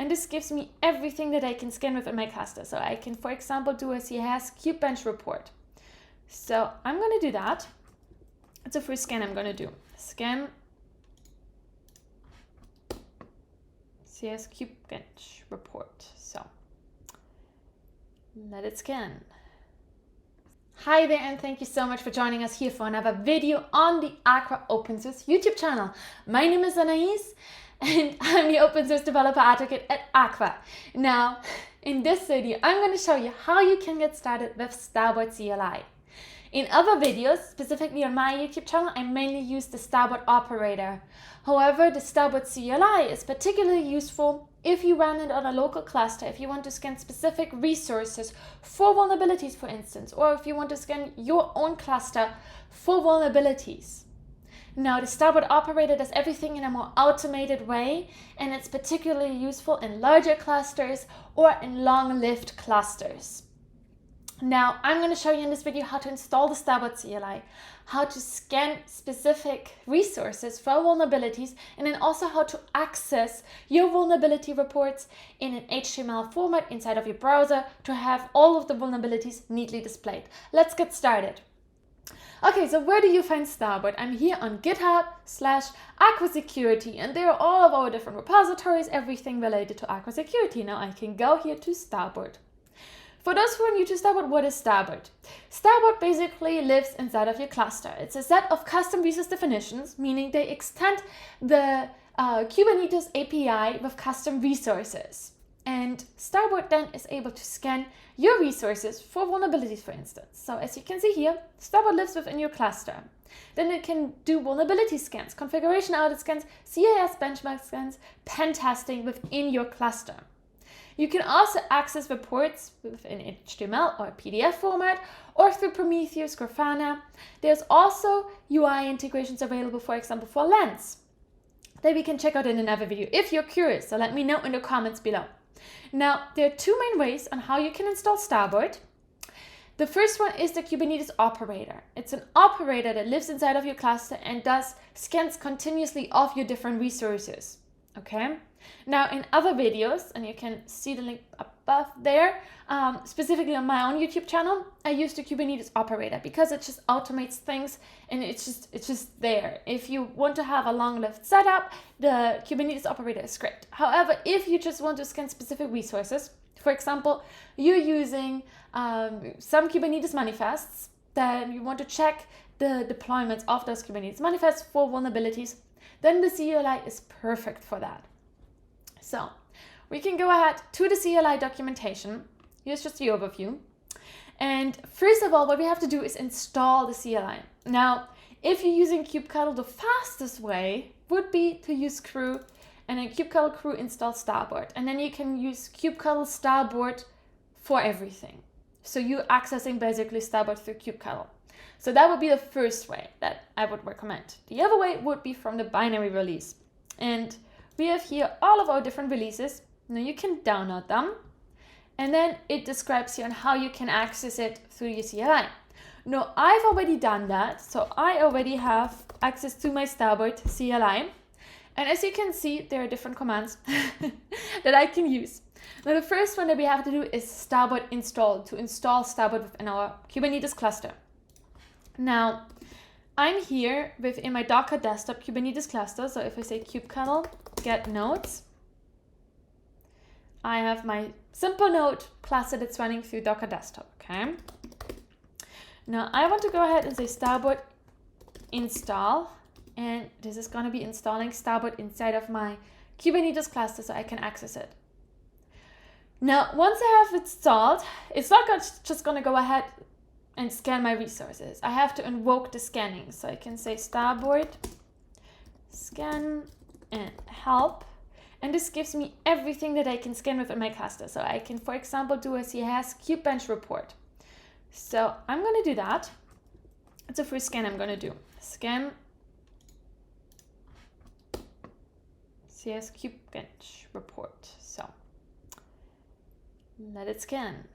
And this gives me everything that I can scan within my cluster. So I can, for example, do a CISBenchmarkReports report. So I'm going to do that. It's the first scan I'm going to do. Scan CISBenchmarkReports. So let it scan. Hi there, and thank you so much for joining us here for another video on the Aqua Open Source YouTube channel. My name is Anais, and I'm the open source developer advocate at Aqua. Now, in this video, I'm going to show you how you can get started with Starboard CLI. In other videos, specifically on my YouTube channel, I mainly use the Starboard operator. However, the Starboard CLI is particularly useful if you run it on a local cluster, if you want to scan specific resources for vulnerabilities, for instance, or if you want to scan your own cluster for vulnerabilities. Now, the Starboard operator does everything in a more automated way, and it's particularly useful in larger clusters or in long-lived clusters. Now, I'm going to show you in this video how to install the Starboard CLI, how to scan specific resources for vulnerabilities, and then also how to access your vulnerability reports in an HTML format inside of your browser to have all of the vulnerabilities neatly displayed. Let's get started. Okay, so where do you find Starboard? I'm here on GitHub/AquaSecurity, and there are all of our different repositories, everything related to Aqua Security. Now I can go here to Starboard. For those who are new to Starboard, what is Starboard? Starboard basically lives inside of your cluster. It's a set of custom resource definitions, meaning they extend the Kubernetes API with custom resources. And Starboard then is able to scan your resources for vulnerabilities, for instance. So as you can see here, Starboard lives within your cluster. Then it can do vulnerability scans, configuration audit scans, CIS benchmark scans, pen testing within your cluster. You can also access reports within HTML or PDF format or through Prometheus, Grafana. There's also UI integrations available, for example, for Lens, that we can check out in another video if you're curious. So let me know in the comments below. Now, there are two main ways on how you can install Starboard. The first one is the Kubernetes operator. It's an operator that lives inside of your cluster and does scans continuously of your different resources. Okay. Now, in other videos, and you can see the link above there, specifically on my own YouTube channel, I use the Kubernetes operator because it just automates things and it's just there. If you want to have a long-lived setup, the Kubernetes operator is great. However, if you just want to scan specific resources, for example, you're using some Kubernetes manifests, then you want to check the deployments of those Kubernetes manifests for vulnerabilities, then the CLI is perfect for that. So we can go ahead to the CLI documentation. Here's just the overview. And first of all, what we have to do is install the CLI. Now, if you're using kubectl, the fastest way would be to use crew, and then kubectl crew install Starboard. And then you can use kubectl Starboard for everything. So you're accessing basically Starboard through kubectl. So that would be the first way that I would recommend. The other way would be from the binary release. And we have here all of our different releases. Now you can download them, and then it describes here on how you can access it through your CLI. Now I've already done that, so I already have access to my Starboard CLI. And as you can see, there are different commands that I can use. Now the first one that we have to do is Starboard install, to install Starboard within our Kubernetes cluster. Now, I'm here within my Docker desktop Kubernetes cluster. So if I say kubectl get nodes, I have my simple node cluster that's running through Docker desktop. Okay. Now I want to go ahead and say Starboard install, and this is going to be installing Starboard inside of my Kubernetes cluster so I can access it. Now, once I have it installed, it's not just going to go ahead and scan my resources. I have to invoke the scanning. So I can say Starboard scan and help. And this gives me everything that I can scan within my cluster. So I can, for example, do a CISBenchmarkReports report. So I'm going to do that. It's the first scan I'm going to do. Scan CISBenchmarkReports. So let it scan.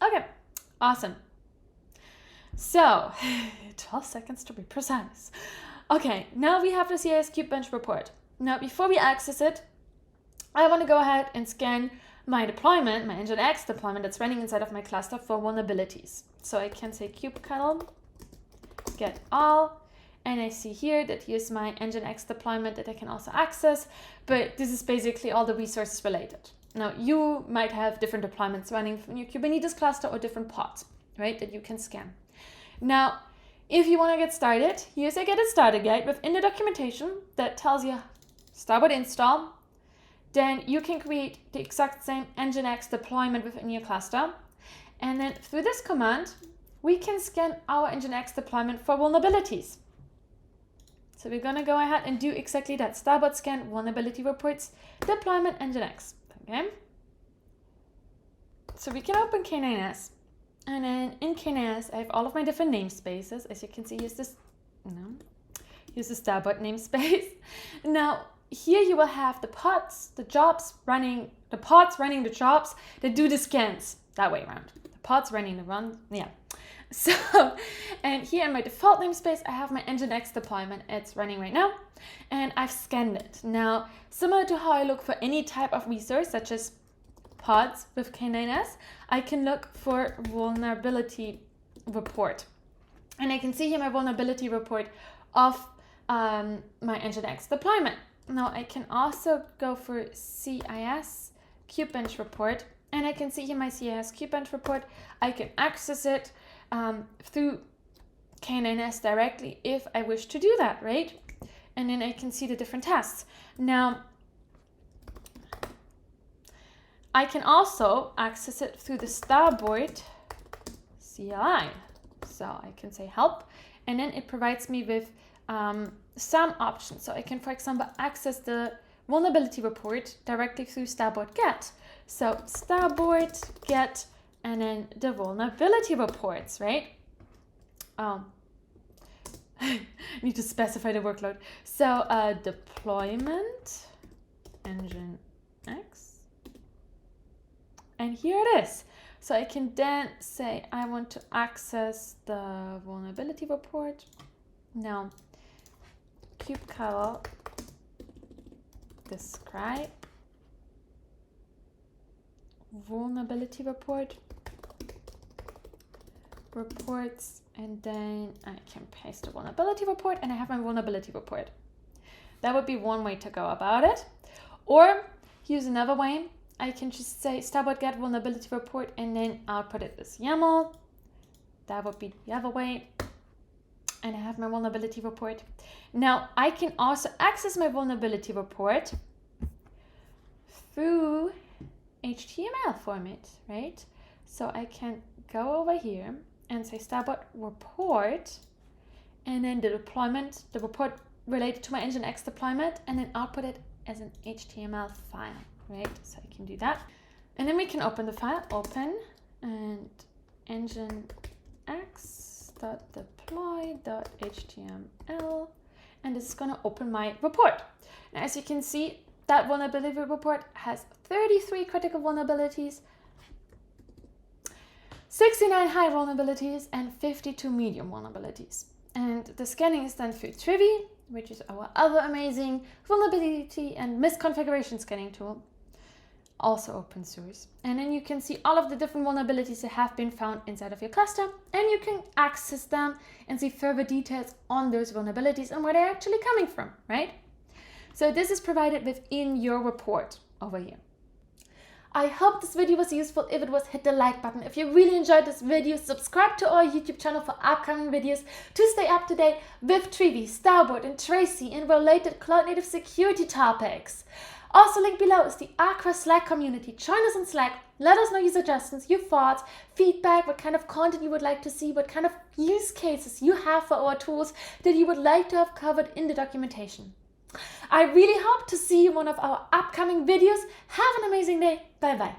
Okay. Awesome. So 12 seconds to be precise. Okay, now we have the CISBenchmarkReports report. Now, before we access it, I want to go ahead and scan my deployment, my Nginx deployment that's running inside of my cluster for vulnerabilities. So I can say kubectl get all, and I see here that here's my Nginx deployment that I can also access, but this is basically all the resources related. Now, you might have different deployments running from your Kubernetes cluster or different pods, right, that you can scan. Now, if you want to get started, here's a get it started guide within the documentation that tells you Starboard install. Then you can create the exact same Nginx deployment within your cluster. And then through this command, we can scan our Nginx deployment for vulnerabilities. So we're going to go ahead and do exactly that. Starboard scan vulnerability reports deployment Nginx. Okay. So we can open K9s. And then in K9s, I have all of my different namespaces. As you can see, here's the Starboard namespace. Now, here you will have the pods, the jobs running, the pods running the jobs that do the scans, that way around. The pods running the run, yeah. So, and here in my default namespace, I have my Nginx deployment. It's running right now, and I've scanned it. Now, similar to how I look for any type of resource, such as pods with K9s, I can look for vulnerability report. And I can see here my vulnerability report of my Nginx deployment. Now I can also go for CISBenchmarkReports, and I can see here my CISBenchmarkReport. I can access it through K9s directly if I wish to do that, right? And then I can see the different tests. Now, I can also access it through the Starboard CLI. So I can say help, and then it provides me with some options. So I can, for example, access the vulnerability report directly through Starboard get. So Starboard get, and then the vulnerability reports, right? I need to specify the workload. So deployment Nginx, and here it is. So I can then say I want to access the vulnerability report. Now, kubectl describe vulnerability report reports, and then I can paste the vulnerability report, and I have my vulnerability report. That would be one way to go about it. Or here's another way. I can just say Starboard get vulnerability report and then output it as YAML. That would be the other way. And I have my vulnerability report. Now I can also access my vulnerability report through HTML format, right? So I can go over here and say Starboard report, and then the deployment, the report related to my Nginx deployment, and then output it as an HTML file, right? So I can do that. And then we can open the file, open, and nginx.deploy.html, and this is going to open my report. Now, as you can see, that vulnerability report has 33 critical vulnerabilities, 69 high vulnerabilities, and 52 medium vulnerabilities. And the scanning is done through Trivi, which is our other amazing vulnerability and misconfiguration scanning tool, also open source. And then you can see all of the different vulnerabilities that have been found inside of your cluster, and you can access them and see further details on those vulnerabilities and where they're actually coming from, right? So this is provided within your report over here. I hope this video was useful. If it was, hit the like button. If you really enjoyed this video, subscribe to our YouTube channel for upcoming videos to stay up to date with Trivi, Starboard, and Tracy and related cloud-native security topics. Also linked below is the Aqua Slack community. Join us on Slack. Let us know your suggestions, your thoughts, feedback, what kind of content you would like to see, what kind of use cases you have for our tools that you would like to have covered in the documentation. I really hope to see you in one of our upcoming videos. Have an amazing day. Bye bye.